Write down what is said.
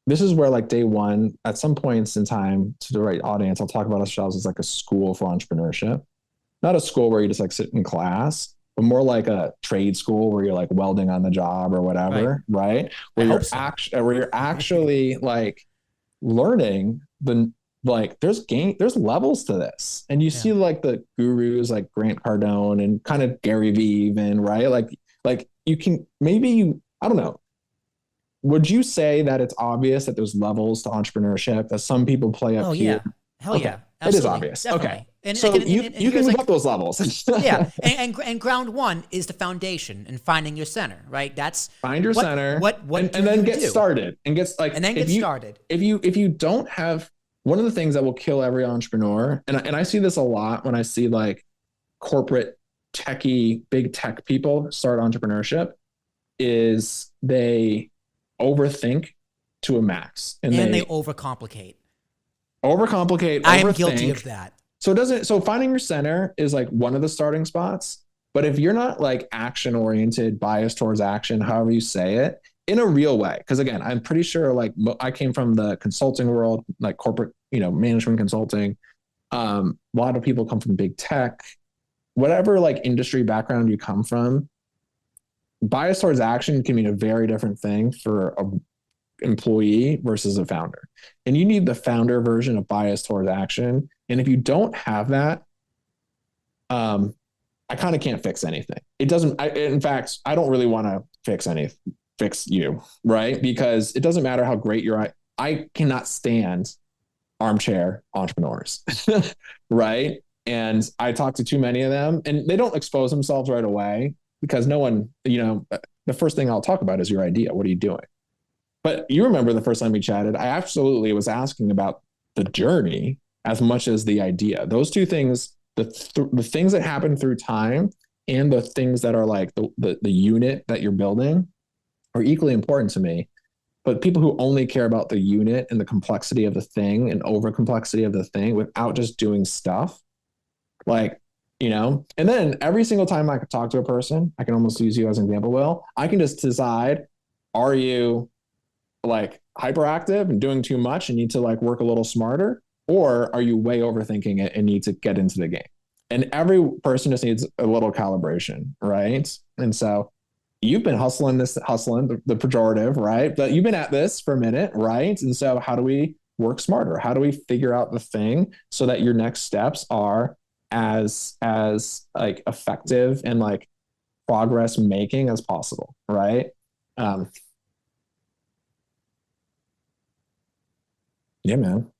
this is where like day one, at some points in time to the right audience, I'll talk about ourselves as like a school for entrepreneurship, not a school where you just like sit in class, but more like a trade school where you're like welding on the job or Right. whatever, right? I Where hope you're so. where you're actually like learning the like there's levels to this. And you Yeah. see like the gurus like Grant Cardone and kind of Gary Vee even, right? Like you can maybe you I don't know. Would you say that it's obvious that there's levels to entrepreneurship that some people play up Oh here? yeah. Hell Okay, yeah. it is Absolutely. obvious. Okay, Definitely. And like, so and you can here's move like, up those levels. yeah. And ground one is the foundation and finding your center, right? That's Find your center what do and then you get do? started and gets like And then get started. if you don't have one of the things that will kill every entrepreneur, and I see this a lot when I see like corporate techie big tech people start entrepreneurship, is they overthink to a max and And they they overcomplicate. overcomplicate, I am guilty overthink. of that. So it doesn't, so finding your center is like one of the starting spots. But if you're not like action oriented, biased towards action, however you say it, in a real way, because again, I'm pretty sure like I came from the consulting world, like corporate, management consulting. A lot of people come from big tech, whatever like industry background you come from. Bias towards action can mean a very different thing for a employee versus a founder. And you need the founder version of bias towards action. And if you don't have that, I kind of can't fix anything. It doesn't, in fact, I don't really want to fix you, right? Because it doesn't matter how great you're. I cannot stand armchair entrepreneurs, right? And I talk to too many of them and they don't expose themselves right away because no one, the first thing I'll talk about is your idea. What are you doing? But you remember the first time we chatted, I absolutely was asking about the journey as much as the idea. Those two things, the things that happen through time and the things that are like the unit that you're building are equally important to me. But people who only care about the unit and the complexity of the thing and over complexity of the thing without just doing stuff, like, and then every single time I could talk to a person, I can almost use you as an example, Will, I can just decide, are you like hyperactive and doing too much and need to like work a little smarter, or are you way overthinking it and need to get into the game? And every person just needs a little calibration, right? And so you've been hustling the pejorative, right? But you've been at this for a minute, right? And so how do we work smarter? How do we figure out the thing so that your next steps are as like effective and like progress making as possible, right? um yeah, man.